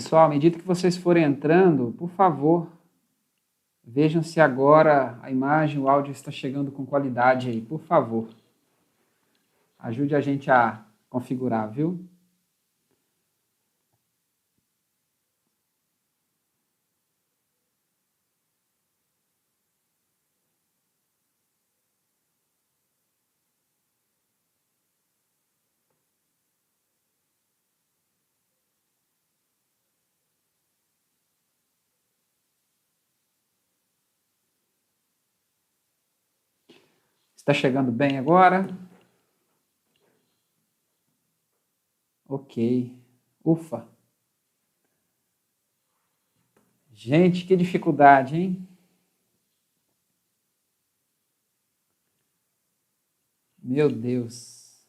Pessoal, à medida que vocês forem entrando, por favor, vejam se agora a imagem, o áudio está chegando com qualidade aí, por favor. Ajude a gente a configurar, viu? Está chegando bem agora? Ok. Ufa. Gente, que dificuldade, hein? Meu Deus.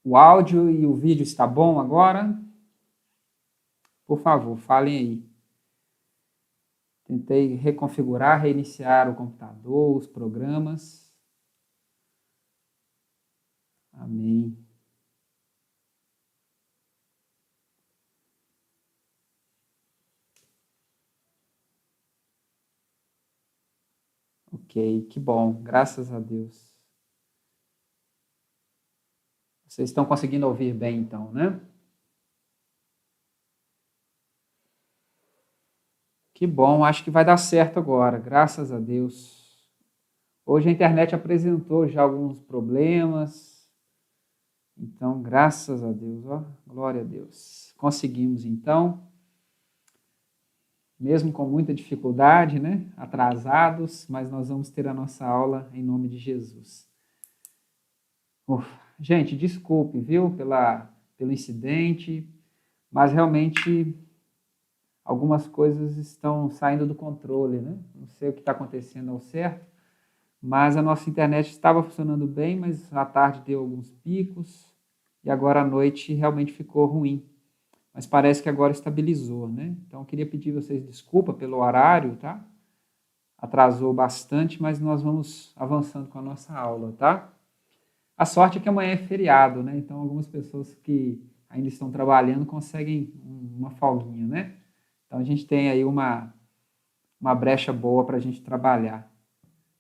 O áudio e o vídeo está bom agora? Por favor, falem aí. Tentei reconfigurar, reiniciar o computador, os programas. Amém. Ok, que bom, graças a Deus. Vocês estão conseguindo ouvir bem então, né? Que bom, acho que vai dar certo agora, graças a Deus. Hoje a internet apresentou já alguns problemas, então graças a Deus, ó, glória a Deus. Conseguimos então, mesmo com muita dificuldade, né? Atrasados, mas nós vamos ter a nossa aula em nome de Jesus. Gente, desculpe, viu, pelo incidente, mas realmente algumas coisas estão saindo do controle, né? Não sei o que está acontecendo ao certo, mas a nossa internet estava funcionando bem, mas à tarde deu alguns picos e agora à noite realmente ficou ruim. Mas parece que agora estabilizou, né? Então eu queria pedir a vocês desculpa pelo horário, tá? Atrasou bastante, mas nós vamos avançando com a nossa aula, tá? A sorte é que amanhã é feriado, né? Então algumas pessoas que ainda estão trabalhando conseguem uma folguinha, né? Então a gente tem aí uma brecha boa para a gente trabalhar.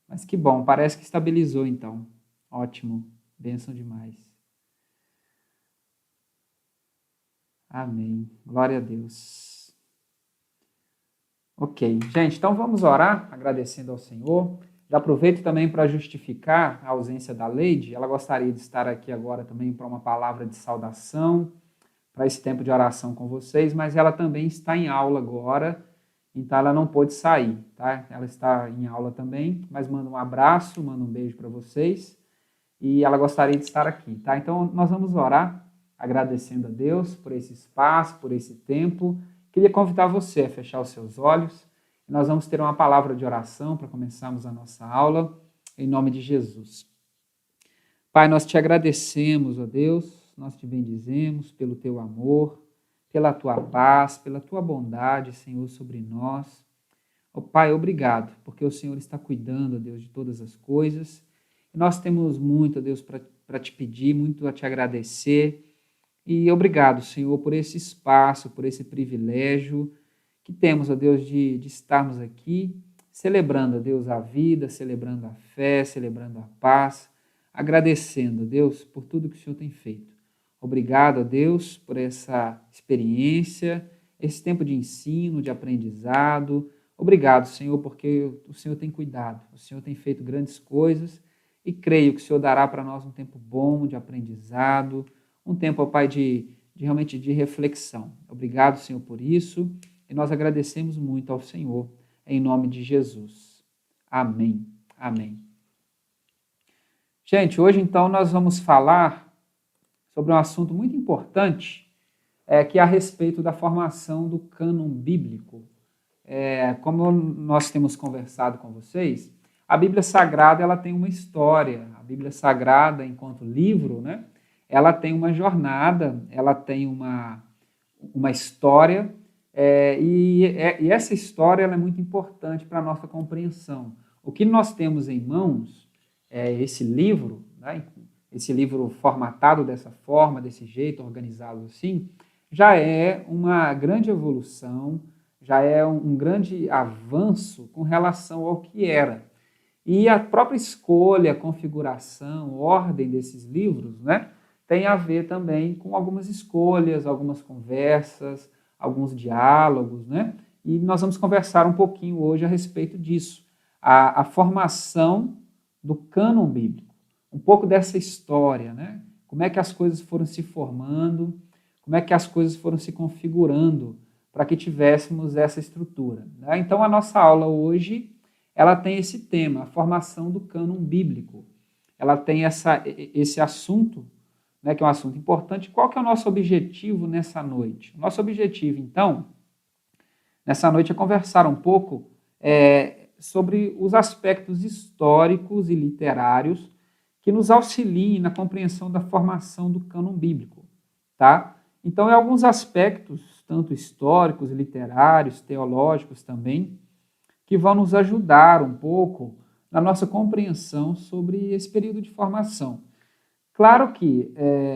Mas que bom, parece que estabilizou então. Ótimo, bênção demais. Amém, glória a Deus. Ok, gente, então vamos orar agradecendo ao Senhor. Já aproveito também para justificar a ausência da Leide. Ela gostaria de estar aqui agora também para uma palavra de saudação, para esse tempo de oração com vocês, mas ela também está em aula agora, então ela não pôde sair, tá? Ela está em aula também, mas manda um abraço, manda um beijo para vocês e ela gostaria de estar aqui, tá? Então nós vamos orar agradecendo a Deus por esse espaço, por esse tempo. Queria convidar você a fechar os seus olhos e nós vamos ter uma palavra de oração para começarmos a nossa aula, em nome de Jesus. Pai, nós te agradecemos, ó Deus, nós te bendizemos pelo teu amor, pela tua paz, pela tua bondade, Senhor, sobre nós. Ó Pai, obrigado, porque o Senhor está cuidando, ó Deus, de todas as coisas. E nós temos muito, ó Deus, para te pedir, muito a te agradecer. E obrigado, Senhor, por esse espaço, por esse privilégio que temos, ó Deus, de estarmos aqui, celebrando, ó Deus, a vida, celebrando a fé, celebrando a paz, agradecendo, ó Deus, por tudo que o Senhor tem feito. Obrigado, ó Deus, por essa experiência, esse tempo de ensino, de aprendizado. Obrigado, Senhor, porque o Senhor tem cuidado, o Senhor tem feito grandes coisas e creio que o Senhor dará para nós um tempo bom de aprendizado, um tempo, ó Pai, realmente de reflexão. Obrigado, Senhor, por isso e nós agradecemos muito ao Senhor, em nome de Jesus. Amém. Amém. Gente, hoje então nós vamos falar sobre um assunto muito importante, que é a respeito da formação do cânon bíblico. Como nós temos conversado com vocês, a Bíblia Sagrada ela tem uma história. A Bíblia Sagrada, enquanto livro, né, ela tem uma jornada, ela tem uma história, e essa história ela é muito importante para a nossa compreensão. O que nós temos em mãos, esse livro, né, esse livro formatado dessa forma, desse jeito, organizado assim, já é uma grande evolução, já é um grande avanço com relação ao que era. E a própria escolha, configuração, ordem desses livros, né, tem a ver também com algumas escolhas, algumas conversas, alguns diálogos, né? E nós vamos conversar um pouquinho hoje a respeito disso. A formação do cânon bíblico, um pouco dessa história, né? Como é que as coisas foram se formando, como é que as coisas foram se configurando para que tivéssemos essa estrutura, né? Então, a nossa aula hoje, ela tem esse tema, a formação do cânon bíblico. Ela tem esse assunto, né, que é um assunto importante. Qual que é o nosso objetivo nessa noite? O nosso objetivo, então, nessa noite é conversar um pouco sobre os aspectos históricos e literários que nos auxiliem na compreensão da formação do cânon bíblico, tá? Então, alguns aspectos, tanto históricos, literários, teológicos também, que vão nos ajudar um pouco na nossa compreensão sobre esse período de formação. Claro que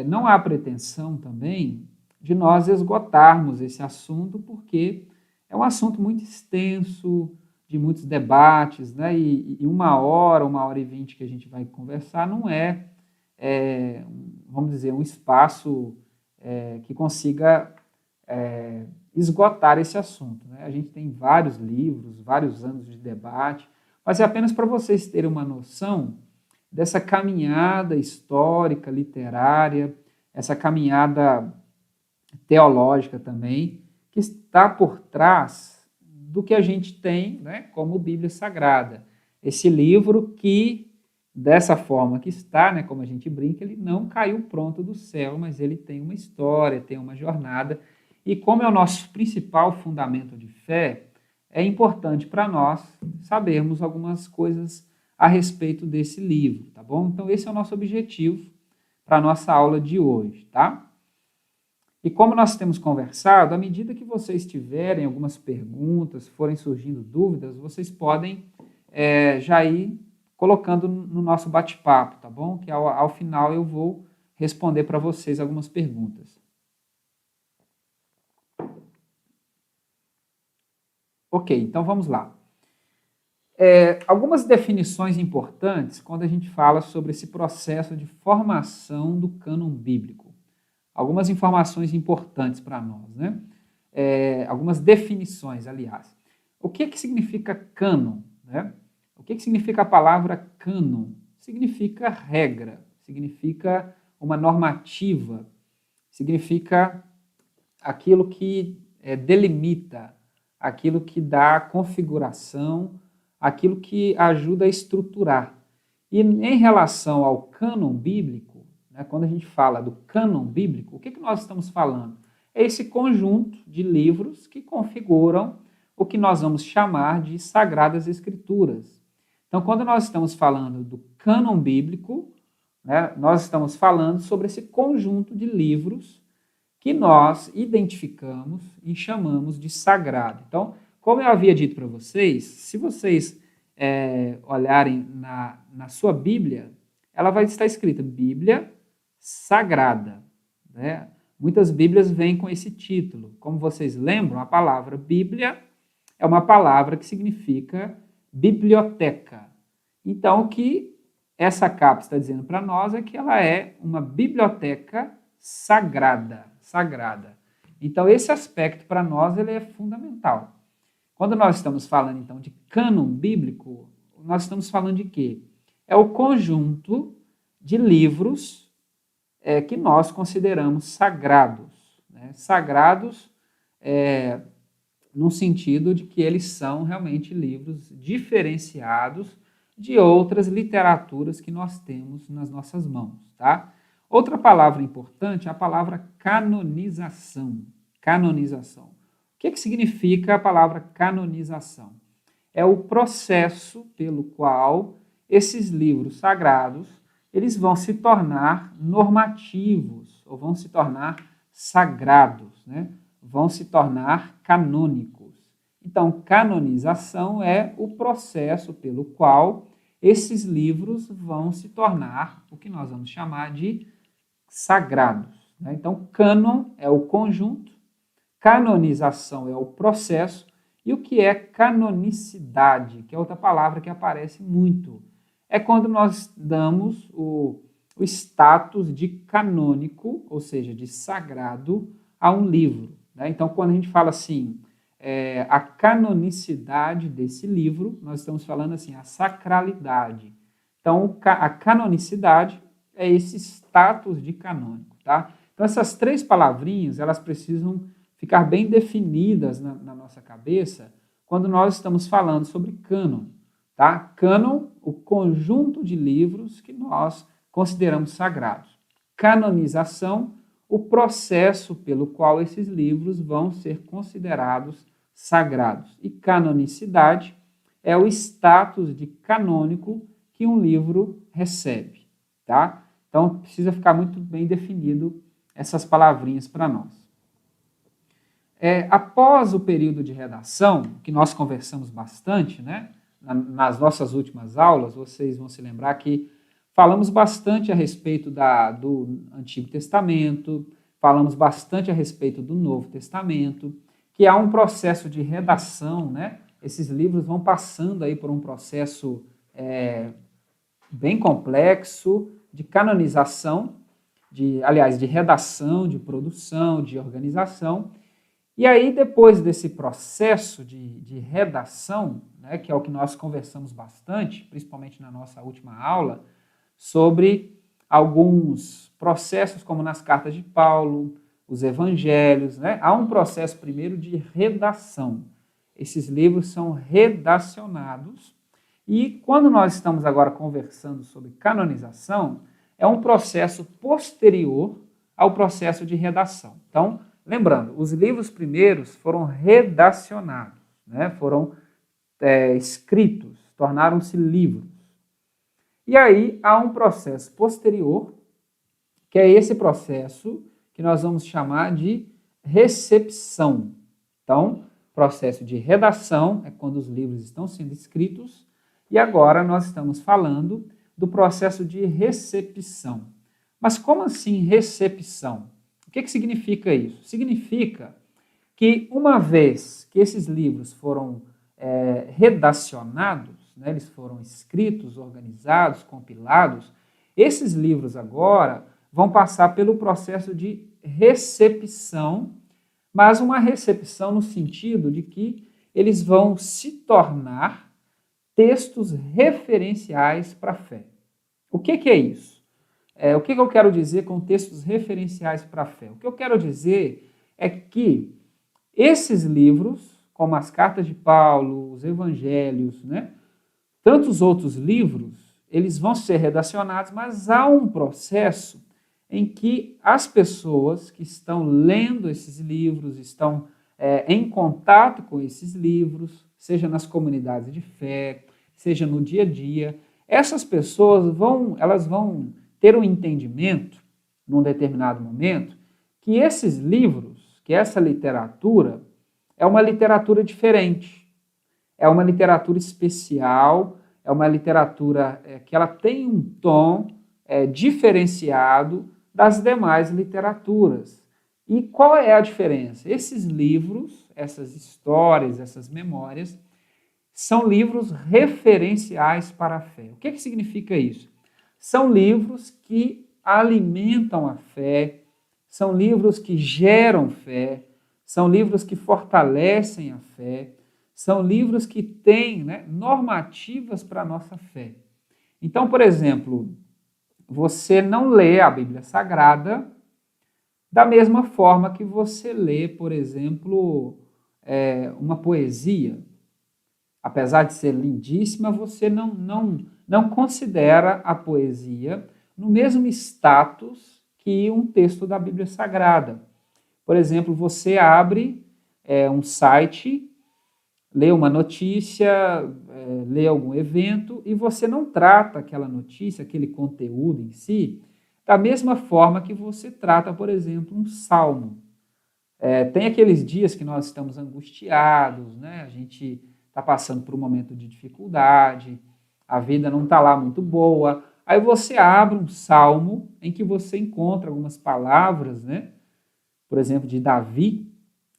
não há pretensão também de nós esgotarmos esse assunto, porque é um assunto muito extenso, de muitos debates, né? E 1 hora e 20 que a gente vai conversar não vamos dizer, um espaço que consiga esgotar esse assunto, né? A gente tem vários livros, vários anos de debate, mas é apenas para vocês terem uma noção dessa caminhada histórica, literária, essa caminhada teológica também, que está por trás do que a gente tem, né, como Bíblia Sagrada. Esse livro que, dessa forma que está, né, como a gente brinca, ele não caiu pronto do céu, mas ele tem uma história, tem uma jornada, e como é o nosso principal fundamento de fé, é importante para nós sabermos algumas coisas a respeito desse livro, tá bom? Então, esse é o nosso objetivo para a nossa aula de hoje, tá? E como nós temos conversado, à medida que vocês tiverem algumas perguntas, forem surgindo dúvidas, vocês podem já ir colocando no nosso bate-papo, tá bom? Que ao final eu vou responder para vocês algumas perguntas. Ok, então vamos lá. Algumas definições importantes quando a gente fala sobre esse processo de formação do cânon bíblico. Algumas informações importantes para nós, né? Algumas definições, aliás. O que significa cânon, né? O que significa a palavra cânon? Significa regra, significa uma normativa, significa aquilo que delimita, aquilo que dá configuração, aquilo que ajuda a estruturar. E em relação ao cânon bíblico, né, quando a gente fala do cânon bíblico, o que nós estamos falando? É esse conjunto de livros que configuram o que nós vamos chamar de Sagradas Escrituras. Então, quando nós estamos falando do cânon bíblico, né, nós estamos falando sobre esse conjunto de livros que nós identificamos e chamamos de sagrado. Então, como eu havia dito para vocês, se vocês olharem na sua Bíblia, ela vai estar escrita Bíblia Sagrada, né? Muitas Bíblias vêm com esse título. Como vocês lembram, a palavra Bíblia é uma palavra que significa biblioteca. Então, o que essa capa está dizendo para nós é que ela é uma biblioteca sagrada. Então, esse aspecto para nós ele é fundamental. Quando nós estamos falando, então, de cânon bíblico, nós estamos falando de quê? É o conjunto de livros que nós consideramos sagrados. Né? Sagrados no sentido de que eles são realmente livros diferenciados de outras literaturas que nós temos nas nossas mãos, tá? Outra palavra importante é a palavra canonização. Canonização. O que significa a palavra canonização? É o processo pelo qual esses livros sagrados eles vão se tornar normativos, ou vão se tornar sagrados, né? Vão se tornar canônicos. Então, canonização é o processo pelo qual esses livros vão se tornar o que nós vamos chamar de sagrados, né? Então, cânon é o conjunto, canonização é o processo, e o que é canonicidade, que é outra palavra que aparece muito, é quando nós damos o status de canônico, ou seja, de sagrado, a um livro, né? Então, quando a gente fala assim, a canonicidade desse livro, nós estamos falando assim, a sacralidade. Então, a canonicidade é esse status de canônico, tá? Então, essas três palavrinhas, elas precisam ficar bem definidas na nossa cabeça quando nós estamos falando sobre cânon, tá? Cânon, o conjunto de livros que nós consideramos sagrados. Canonização, o processo pelo qual esses livros vão ser considerados sagrados. E canonicidade é o status de canônico que um livro recebe, tá? Então, precisa ficar muito bem definido essas palavrinhas para nós. Após o período de redação, que nós conversamos bastante, né? Nas nossas últimas aulas, vocês vão se lembrar que falamos bastante a respeito do Antigo Testamento, falamos bastante a respeito do Novo Testamento, que há um processo de redação, né? Esses livros vão passando aí por um processo bem complexo de canonização, de redação, de produção, de organização. E aí, depois desse processo de redação, né, que é o que nós conversamos bastante, principalmente na nossa última aula, sobre alguns processos, como nas cartas de Paulo, os evangelhos, né? Há um processo primeiro de redação. Esses livros são redacionados e quando nós estamos agora conversando sobre canonização, é um processo posterior ao processo de redação. Então, lembrando, os livros primeiros foram redacionados, né? Foram escritos, tornaram-se livros. E aí há um processo posterior, que é esse processo que nós vamos chamar de recepção. Então, processo de redação é quando os livros estão sendo escritos, e agora nós estamos falando do processo de recepção. Mas como assim recepção? O que significa isso? Significa que uma vez que esses livros foram redacionados, né, eles foram escritos, organizados, compilados, esses livros agora vão passar pelo processo de recepção, mas uma recepção no sentido de que eles vão se tornar textos referenciais para a fé. O que é isso? O que eu quero dizer com textos referenciais para a fé? O que eu quero dizer é que esses livros, como as cartas de Paulo, os evangelhos, né, tantos outros livros, eles vão ser redacionados, mas há um processo em que as pessoas que estão lendo esses livros, estão em contato com esses livros, seja nas comunidades de fé, seja no dia a dia, essas pessoas elas vão ter um entendimento, num determinado momento, que esses livros, que essa literatura, é uma literatura diferente, é uma literatura especial, é uma literatura que ela tem um tom diferenciado das demais literaturas. E qual é a diferença? Esses livros, essas histórias, essas memórias, são livros referenciais para a fé. O que significa isso? São livros que alimentam a fé, são livros que geram fé, são livros que fortalecem a fé, são livros que têm, né, normativas para a nossa fé. Então, por exemplo, você não lê a Bíblia Sagrada da mesma forma que você lê, por exemplo, uma poesia. Apesar de ser lindíssima, você não considera a poesia no mesmo status que um texto da Bíblia Sagrada. Por exemplo, você abre um site, lê uma notícia, lê algum evento e você não trata aquela notícia, aquele conteúdo em si, da mesma forma que você trata, por exemplo, um salmo. Tem aqueles dias que nós estamos angustiados, né? A gente está passando por um momento de dificuldade, a vida não está lá muito boa. Aí você abre um salmo em que você encontra algumas palavras, né? Por exemplo, de Davi,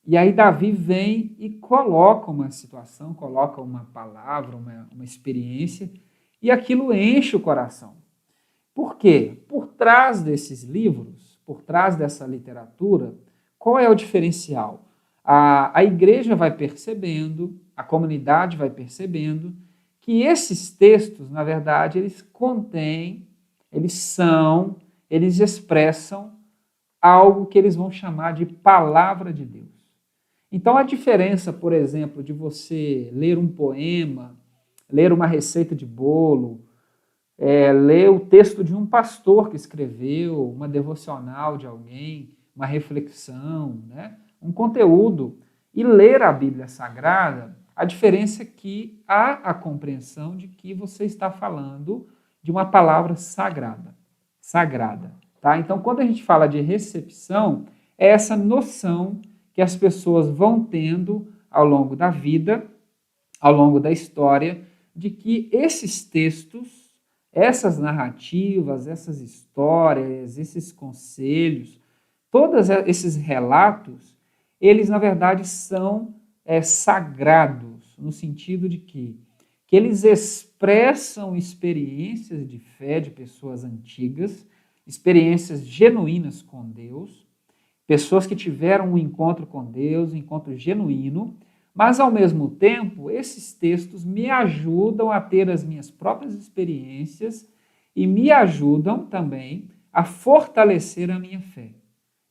e aí Davi vem e coloca uma situação, coloca uma palavra, uma experiência, e aquilo enche o coração. Por quê? Por trás desses livros, por trás dessa literatura, qual é o diferencial? A igreja vai percebendo, a comunidade vai percebendo que esses textos, na verdade, eles contêm, eles expressam algo que eles vão chamar de palavra de Deus. Então, a diferença, por exemplo, de você ler um poema, ler uma receita de bolo, ler o texto de um pastor que escreveu, uma devocional de alguém, uma reflexão, né? Um conteúdo, e ler a Bíblia Sagrada, a diferença é que há a compreensão de que você está falando de uma palavra sagrada. Tá? Então, quando a gente fala de recepção, é essa noção que as pessoas vão tendo ao longo da vida, ao longo da história, de que esses textos, essas narrativas, essas histórias, esses conselhos, todos esses relatos, eles, na verdade, são sagrados, no sentido de que eles expressam experiências de fé de pessoas antigas, experiências genuínas com Deus, pessoas que tiveram um encontro com Deus, um encontro genuíno, mas, ao mesmo tempo, esses textos me ajudam a ter as minhas próprias experiências e me ajudam também a fortalecer a minha fé.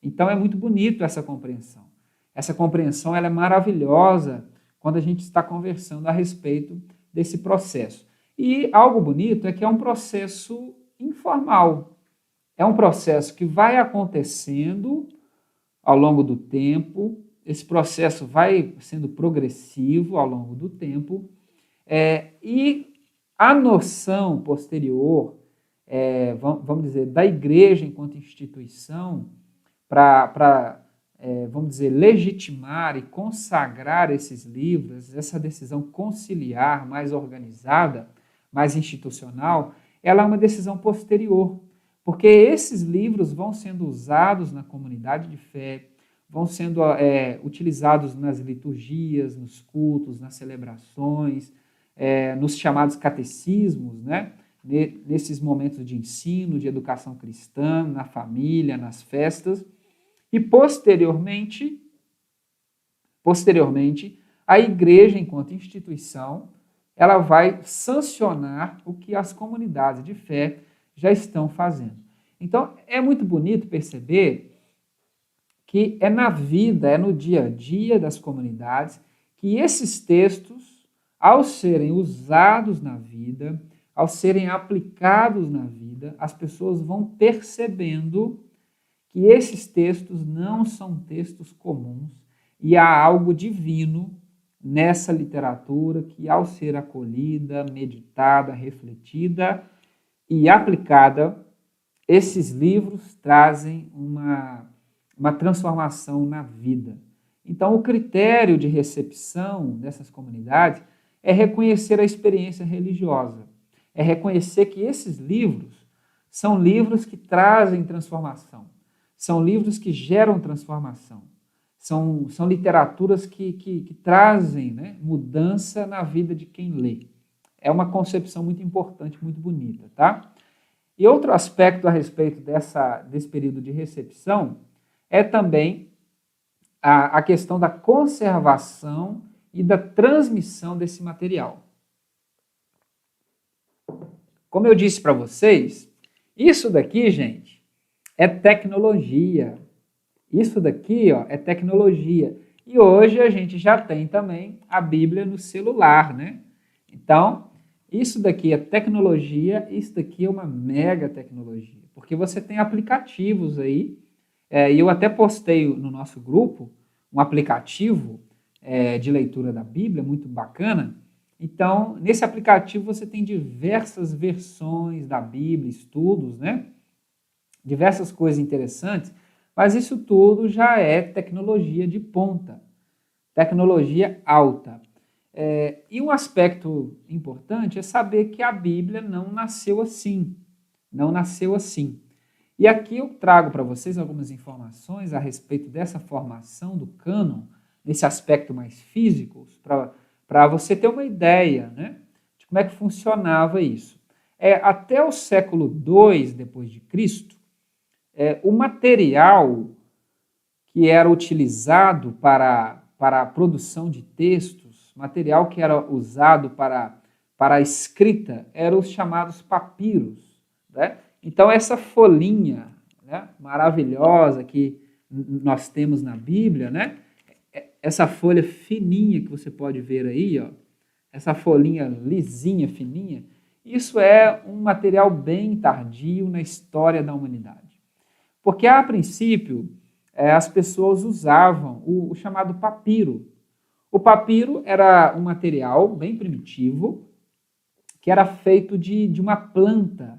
Então, é muito bonito essa compreensão. Essa compreensão ela é maravilhosa quando a gente está conversando a respeito desse processo. E algo bonito é que é um processo informal. É um processo que vai acontecendo ao longo do tempo, esse processo vai sendo progressivo ao longo do tempo, e a noção posterior, vamos dizer, da igreja enquanto instituição, para vamos dizer, legitimar e consagrar esses livros, essa decisão conciliar mais organizada, mais institucional, ela é uma decisão posterior, porque esses livros vão sendo usados na comunidade de fé, vão sendo utilizados nas liturgias, nos cultos, nas celebrações, nos chamados catecismos, né? Nesses momentos de ensino, de educação cristã, na família, nas festas. E, posteriormente, a igreja, enquanto instituição, ela vai sancionar o que as comunidades de fé já estão fazendo. Então, é muito bonito perceber que é na vida, é no dia a dia das comunidades, que esses textos, ao serem usados na vida, ao serem aplicados na vida, as pessoas vão percebendo que esses textos não são textos comuns e há algo divino nessa literatura que, ao ser acolhida, meditada, refletida e aplicada, esses livros trazem uma transformação na vida. Então, o critério de recepção dessas comunidades é reconhecer a experiência religiosa, é reconhecer que esses livros são livros que trazem transformação, são livros que geram transformação, são literaturas que trazem, né, mudança na vida de quem lê. É uma concepção muito importante, muito bonita, tá? E outro aspecto a respeito desse período de recepção é também a questão da conservação e da transmissão desse material. Como eu disse para vocês, isso daqui, gente, é tecnologia. Isso daqui, ó, é tecnologia. E hoje a gente já tem também a Bíblia no celular, né? Então, isso daqui é tecnologia, isso daqui é uma mega tecnologia. Porque você tem aplicativos aí, e eu até postei no nosso grupo um aplicativo de leitura da Bíblia, muito bacana. Então, nesse aplicativo você tem diversas versões da Bíblia, estudos, né? Diversas coisas interessantes, mas isso tudo já é tecnologia de ponta, tecnologia alta. E um aspecto importante é saber que a Bíblia não nasceu assim. Não nasceu assim. E aqui eu trago para vocês algumas informações a respeito dessa formação do cânon, nesse aspecto mais físico, para você ter uma ideia, né, de como é que funcionava isso. Até o século II depois de Cristo, o material que era utilizado para a produção de textos, material que era usado para a escrita, eram os chamados papiros, né? Então, essa folhinha, né, maravilhosa que nós temos na Bíblia, né, essa folha fininha que você pode ver aí, ó, essa folhinha lisinha, fininha, isso é um material bem tardio na história da humanidade. Porque, a princípio, as pessoas usavam o chamado papiro. O papiro era um material bem primitivo, que era feito de uma planta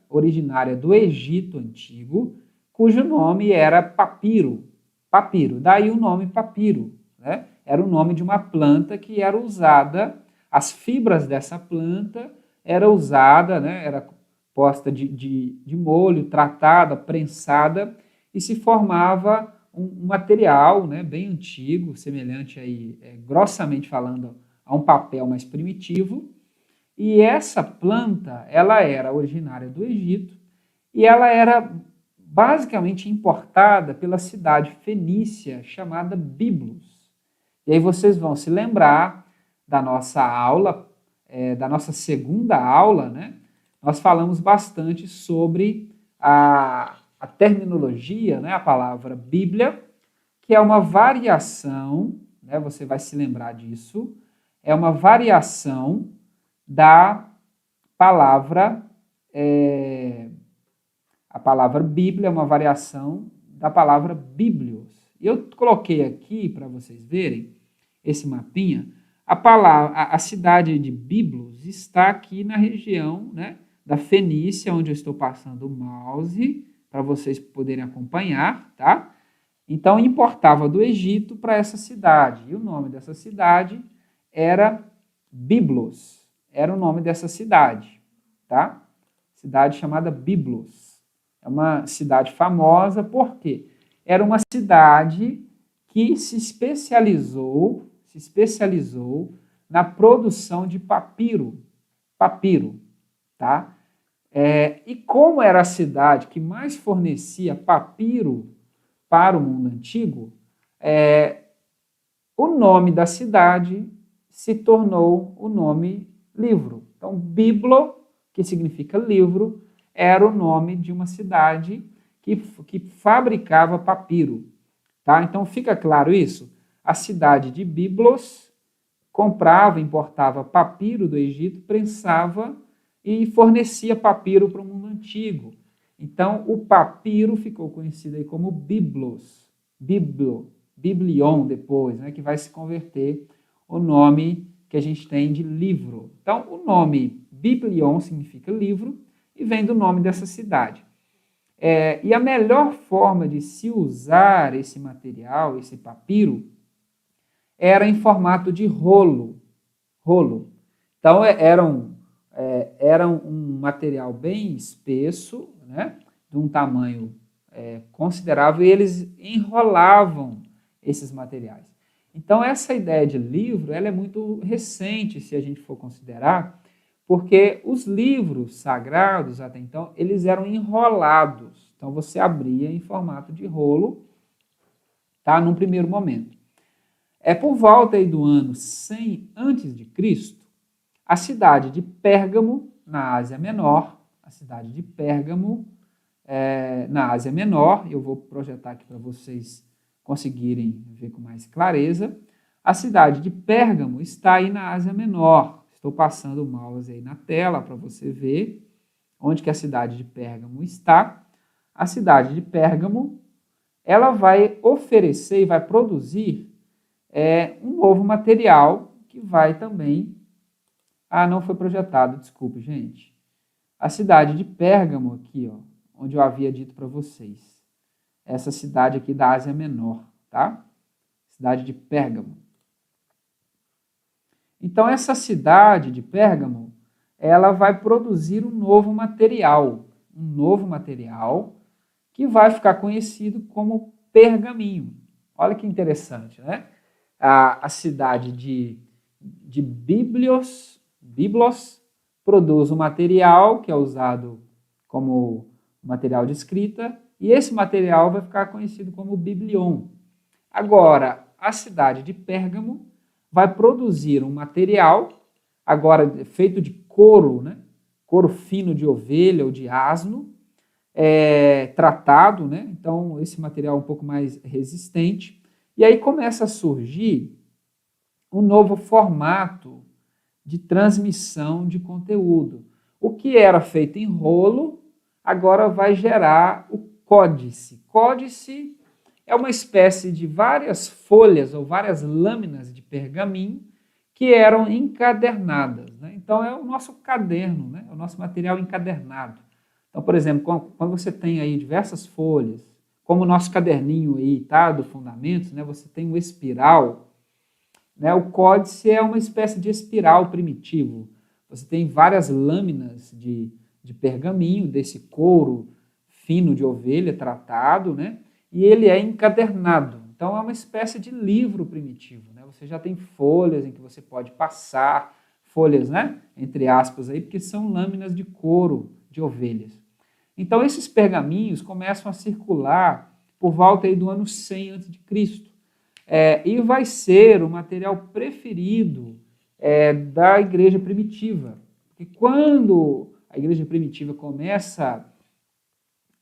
originária do Egito Antigo, cujo nome era papiro. Papiro, daí o nome papiro, né? Era o nome de uma planta que era usada, as fibras dessa planta era usada, né? Era posta de molho, tratada, prensada, e se formava um material, né, bem antigo, semelhante aí, grossamente falando, a um papel mais primitivo. E essa planta, ela era originária do Egito e ela era basicamente importada pela cidade fenícia chamada Biblos. E aí vocês vão se lembrar da nossa aula, da nossa segunda aula, né? Nós falamos bastante sobre a terminologia, né? A palavra Bíblia, que é uma variação, né? Você vai se lembrar disso, é uma variação da palavra, a palavra Bíblia é uma variação da palavra Bíblios. Eu coloquei aqui, para vocês verem, esse mapinha, a cidade de Biblos está aqui na região, né, da Fenícia, onde eu estou passando o mouse, para vocês poderem acompanhar, tá? Então, importava do Egito para essa cidade, e o nome dessa cidade era Biblos. Era o nome dessa cidade, tá? Cidade chamada Biblos. É uma cidade famosa, por quê? Era uma cidade que se especializou na produção de papiro, tá? E como era a cidade que mais fornecia papiro para o mundo antigo, o nome da cidade se tornou o nome livro. Então, Biblo, que significa livro, era o nome de uma cidade que fabricava papiro. Tá? Então, fica claro isso? A cidade de Biblos comprava, importava papiro do Egito, prensava e fornecia papiro para o mundo antigo. Então, o papiro ficou conhecido aí como Biblos, Biblion depois, né, que vai se converter o nome que a gente tem de livro. Então, o nome Biblion significa livro e vem do nome dessa cidade. E a melhor forma de se usar esse material, esse papiro, era em formato de rolo. Então, era um material bem espesso, né, de um tamanho considerável, e eles enrolavam esses materiais. Então, essa ideia de livro ela é muito recente, se a gente for considerar, porque os livros sagrados, até então, eles eram enrolados. Então, você abria em formato de rolo, tá, num primeiro momento. Por volta aí do ano 100 a.C., a cidade de Pérgamo, na Ásia Menor, na Ásia Menor, eu vou projetar aqui para vocês conseguirem ver com mais clareza, a cidade de Pérgamo está aí na Ásia Menor. Estou passando o mouse aí na tela para você ver onde que a cidade de Pérgamo está. A cidade de Pérgamo, ela vai oferecer e vai produzir um novo material que vai também... não foi projetado, desculpe, gente. A cidade de Pérgamo aqui, ó, onde eu havia dito para vocês. Essa cidade aqui da Ásia Menor, tá? Cidade de Pérgamo. Então, essa cidade de Pérgamo, ela vai produzir um novo material que vai ficar conhecido como pergaminho. Olha que interessante, né? A cidade de Biblos produz um material que é usado como material de escrita, e esse material vai ficar conhecido como Biblion. Agora, a cidade de Pérgamo vai produzir um material, agora feito de couro, né? Couro fino de ovelha ou de asno, tratado, né? Então esse material é um pouco mais resistente, e aí começa a surgir um novo formato de transmissão de conteúdo. O que era feito em rolo, agora vai gerar o códice. Códice é uma espécie de várias folhas ou várias lâminas de pergaminho que eram encadernadas, né? Então é o nosso caderno, né? É o nosso material encadernado. Então, por exemplo, quando você tem aí diversas folhas, como o nosso caderninho aí, tá, do Fundamentos, né? Você tem um espiral, né? O códice é uma espécie de espiral primitivo. Você tem várias lâminas de pergaminho, desse couro fino de ovelha tratado, né? E ele é encadernado. Então, é uma espécie de livro primitivo, né? Você já tem folhas em que você pode passar, folhas, né? Entre aspas, aí, porque são lâminas de couro de ovelhas. Então, esses pergaminhos começam a circular por volta aí do ano 100 a.C. E vai ser o material preferido da igreja primitiva. Porque quando a igreja primitiva começa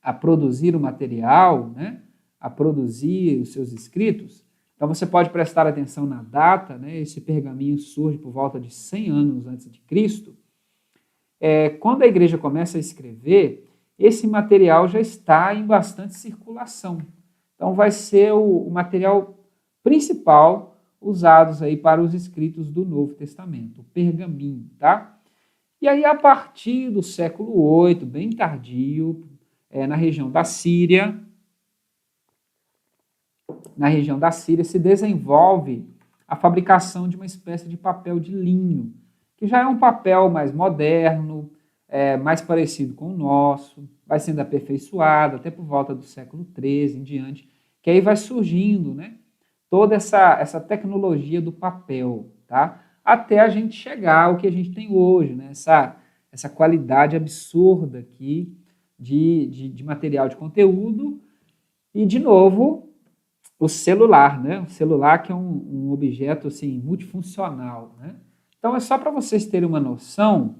a produzir o material, né, a produzir os seus escritos, então você pode prestar atenção na data, né, esse pergaminho surge por volta de 100 anos antes de Cristo. Quando a igreja começa a escrever, esse material já está em bastante circulação. Então vai ser o material principal usados aí para os escritos do Novo Testamento, o pergaminho, tá? E aí, a partir do século VIII, bem tardio, na região da Síria, se desenvolve a fabricação de uma espécie de papel de linho, que já é um papel mais moderno, mais parecido com o nosso, vai sendo aperfeiçoado até por volta do século XIII em diante, que aí vai surgindo, né, toda essa tecnologia do papel, tá? Até a gente chegar ao que a gente tem hoje, né? Essa qualidade absurda aqui de material de conteúdo. E, de novo, o celular, né? O celular que é um objeto assim, multifuncional, né? Então, é só para vocês terem uma noção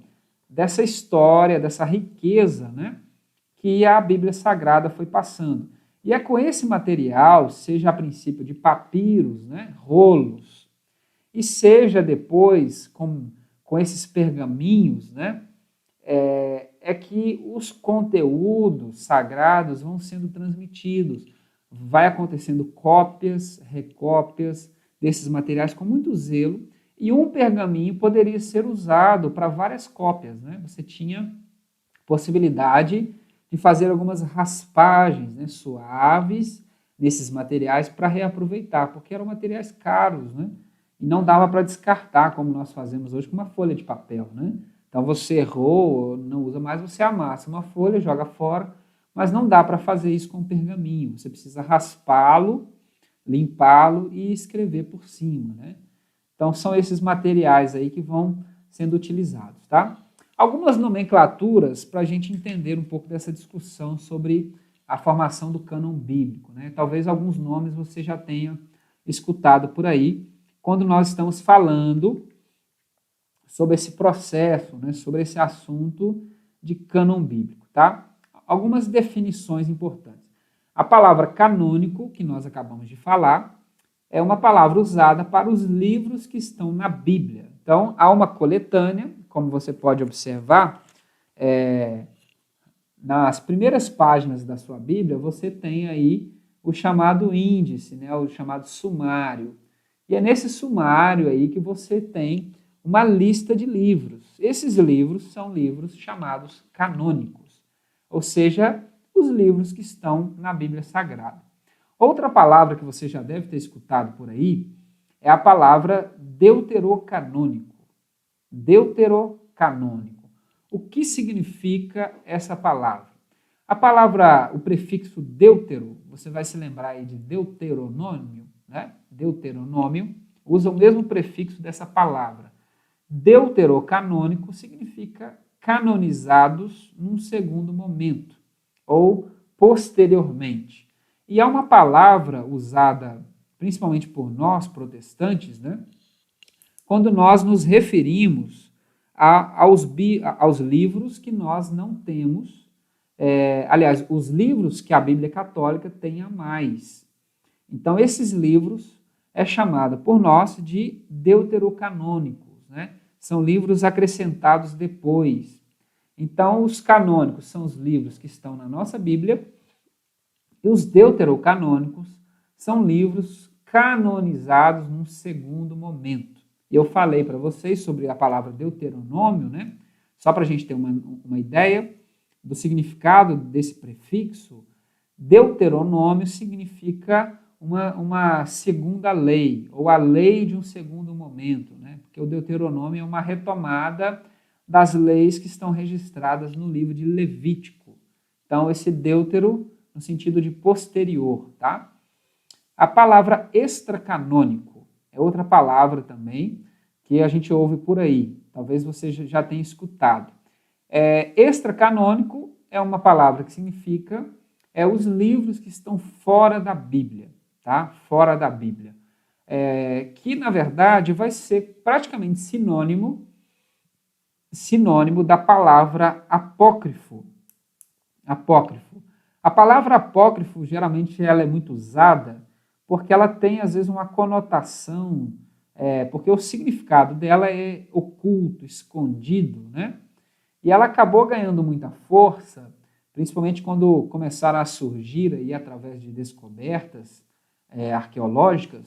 dessa história, dessa riqueza, né, que a Bíblia Sagrada foi passando. E é com esse material, seja a princípio de papiros, né, rolos, e seja depois com esses pergaminhos, né, que os conteúdos sagrados vão sendo transmitidos. Vai acontecendo cópias, recópias desses materiais com muito zelo, e um pergaminho poderia ser usado para várias cópias, né? Você tinha possibilidade de fazer algumas raspagens, né, suaves nesses materiais para reaproveitar, porque eram materiais caros, né? E não dava para descartar, como nós fazemos hoje com uma folha de papel, né? Então você errou, não usa mais, você amassa uma folha, joga fora, mas não dá para fazer isso com pergaminho. Você precisa raspá-lo, limpá-lo e escrever por cima, né? Então são esses materiais aí que vão sendo utilizados, tá? Algumas nomenclaturas para a gente entender um pouco dessa discussão sobre a formação do cânon bíblico, né? Talvez alguns nomes você já tenha escutado por aí, quando nós estamos falando sobre esse processo, né? Sobre esse assunto de cânon bíblico, tá? Algumas definições importantes. A palavra canônico, que nós acabamos de falar, é uma palavra usada para os livros que estão na Bíblia. Então, há uma coletânea, como você pode observar, nas primeiras páginas da sua Bíblia, você tem aí o chamado índice, né, o chamado sumário. E é nesse sumário aí que você tem uma lista de livros. Esses livros são livros chamados canônicos, ou seja, os livros que estão na Bíblia Sagrada. Outra palavra que você já deve ter escutado por aí é a palavra deuterocanônico. Deuterocanônico. O que significa essa palavra? A palavra, o prefixo deutero, você vai se lembrar aí de Deuteronômio, né? Deuteronômio usa o mesmo prefixo dessa palavra. Deuterocanônico significa canonizados num segundo momento, ou posteriormente. E é uma palavra usada principalmente por nós, protestantes, né? Quando nós nos referimos aos livros que nós não temos, aliás, os livros que a Bíblia Católica tem a mais. Então, esses livros é chamado por nós de deuterocanônicos, né? São livros acrescentados depois. Então, os canônicos são os livros que estão na nossa Bíblia e os deuterocanônicos são livros canonizados num segundo momento. E eu falei para vocês sobre a palavra Deuteronômio, né? Só para a gente ter uma ideia do significado desse prefixo. Deuteronômio significa uma segunda lei, ou a lei de um segundo momento, né? Porque o Deuteronômio é uma retomada das leis que estão registradas no livro de Levítico. Então, esse deutero no sentido de posterior, tá? A palavra extracanônico é outra palavra também que a gente ouve por aí. Talvez você já tenha escutado. Extracanônico é uma palavra que significa os livros que estão fora da Bíblia, tá? Fora da Bíblia. Que, na verdade, vai ser praticamente sinônimo da palavra apócrifo. Apócrifo. A palavra apócrifo, geralmente, ela é muito usada porque ela tem, às vezes, uma conotação, porque o significado dela é oculto, escondido, né? E ela acabou ganhando muita força, principalmente quando começaram a surgir, aí, através de descobertas arqueológicas,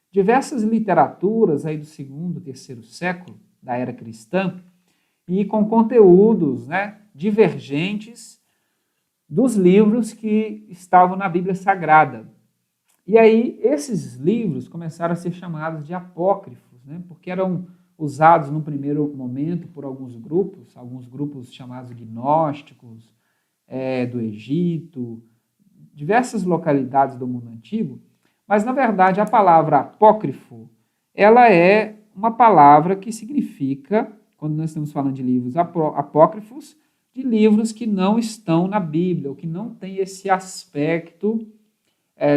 diversas literaturas aí do 2º, 3º século da era cristã, e com conteúdos, né, divergentes dos livros que estavam na Bíblia Sagrada. E aí esses livros começaram a ser chamados de apócrifos, né, porque eram usados no primeiro momento por alguns grupos chamados gnósticos, do Egito, diversas localidades do mundo antigo, mas, na verdade, a palavra apócrifo, ela é uma palavra que significa, quando nós estamos falando de livros apócrifos, de livros que não estão na Bíblia, ou que não têm esse aspecto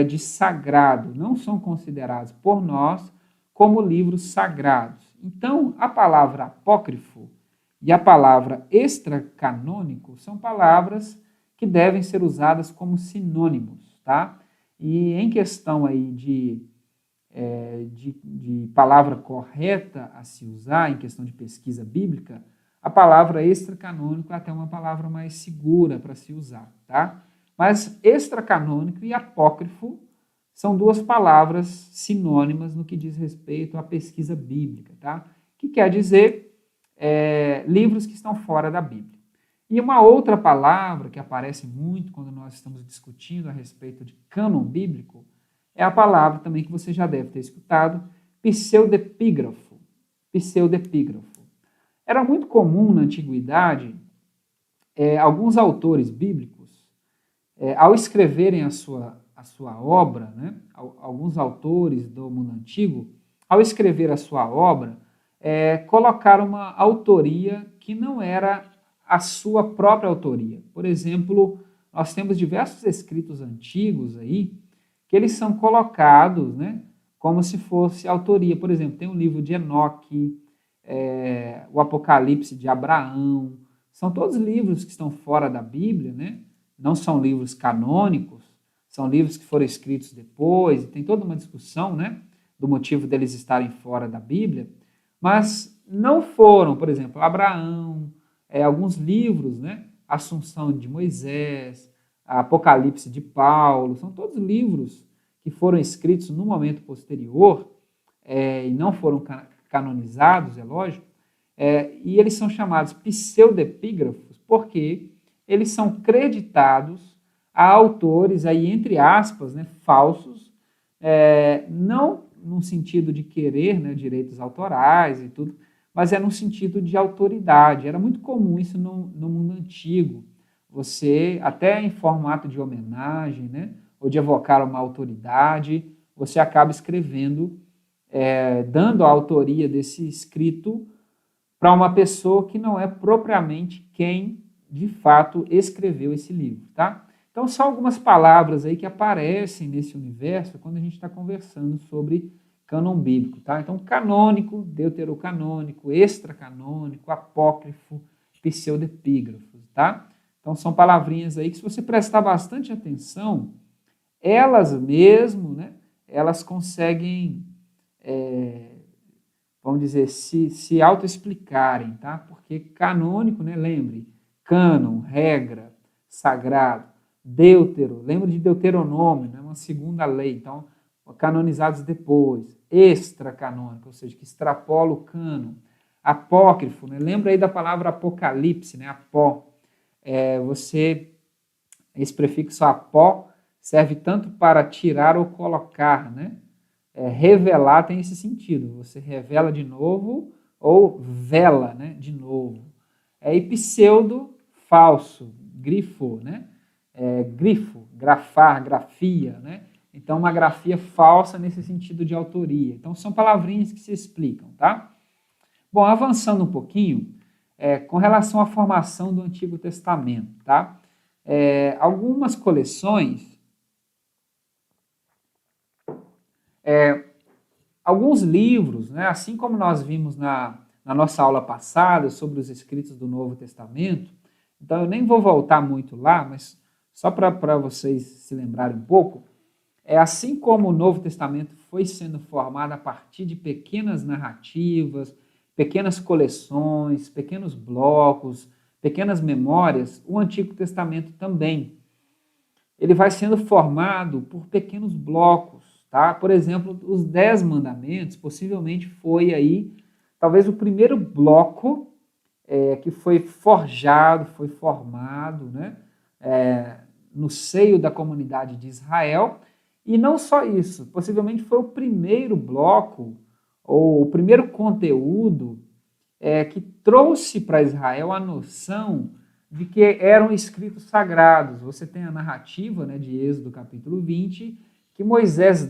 de sagrado, não são considerados por nós como livros sagrados. Então, a palavra apócrifo e a palavra extracanônico são palavras que devem ser usadas como sinônimos, tá? E em questão aí de palavra correta a se usar, em questão de pesquisa bíblica, a palavra extracanônico é até uma palavra mais segura para se usar, tá? Mas extracanônico e apócrifo são duas palavras sinônimas no que diz respeito à pesquisa bíblica, tá? Que quer dizer livros que estão fora da Bíblia. E uma outra palavra que aparece muito quando nós estamos discutindo a respeito de cânon bíblico é a palavra também que você já deve ter escutado, pseudepígrafo. Pseudepígrafo. Era muito comum na antiguidade alguns autores bíblicos, ao escreverem a sua obra, né, alguns autores do mundo antigo, ao escrever a sua obra, colocaram uma autoria que não era a sua própria autoria. Por exemplo, nós temos diversos escritos antigos aí que eles são colocados, né, como se fosse autoria. Por exemplo, tem o livro de Enoque, o Apocalipse de Abraão. São todos livros que estão fora da Bíblia, né? Não são livros canônicos, são livros que foram escritos depois, e tem toda uma discussão, né, do motivo deles estarem fora da Bíblia, mas não foram, por exemplo, Abraão, alguns livros, né, Assunção de Moisés, Apocalipse de Paulo, são todos livros que foram escritos no momento posterior e não foram canonizados, é lógico, e eles são chamados pseudepígrafos porque eles são creditados a autores, aí, entre aspas, né, falsos, não no sentido de querer, né, direitos autorais e tudo, mas é no sentido de autoridade. Era muito comum isso no mundo antigo. Você, até em formato de homenagem, né, ou de evocar uma autoridade, você acaba escrevendo, dando a autoria desse escrito para uma pessoa que não é propriamente quem, de fato, escreveu esse livro, tá? Então, são algumas palavras aí que aparecem nesse universo quando a gente está conversando sobre cânon bíblico, tá? Então, canônico, deuterocanônico, extracanônico, apócrifo, pseudepígrafos, tá? Então, são palavrinhas aí que, se você prestar bastante atenção, elas mesmo, né, elas conseguem, vamos dizer, se autoexplicarem, tá? Porque canônico, né, lembre, cânon, regra, sagrado, deutero, lembra de Deuteronômio, né, uma segunda lei, então, canonizados depois, extracanônico, ou seja, que extrapola o cânon, apócrifo, né, lembra aí da palavra apocalipse, né, apó, esse prefixo apó serve tanto para tirar ou colocar, né, revelar tem esse sentido, você revela de novo ou vela, né, de novo. E pseudo, falso, grifo, né, grifo, grafar, grafia, né, então uma grafia falsa nesse sentido de autoria. Então são palavrinhas que se explicam, tá? Bom, avançando um pouquinho, com relação à formação do Antigo Testamento, tá? Algumas coleções, alguns livros, né, assim como nós vimos na nossa aula passada sobre os escritos do Novo Testamento, então eu nem vou voltar muito lá, mas só para vocês se lembrarem um pouco, assim como o Novo Testamento foi sendo formado a partir de pequenas narrativas, pequenas coleções, pequenos blocos, pequenas memórias, o Antigo Testamento também. Ele vai sendo formado por pequenos blocos, tá? Por exemplo, os 10 mandamentos possivelmente foi aí, talvez o primeiro bloco que foi forjado, foi formado, né, no seio da comunidade de Israel. E não só isso, possivelmente foi o primeiro bloco, ou o primeiro conteúdo que trouxe para Israel a noção de que eram escritos sagrados. Você tem a narrativa, né, de Êxodo capítulo 20, que Moisés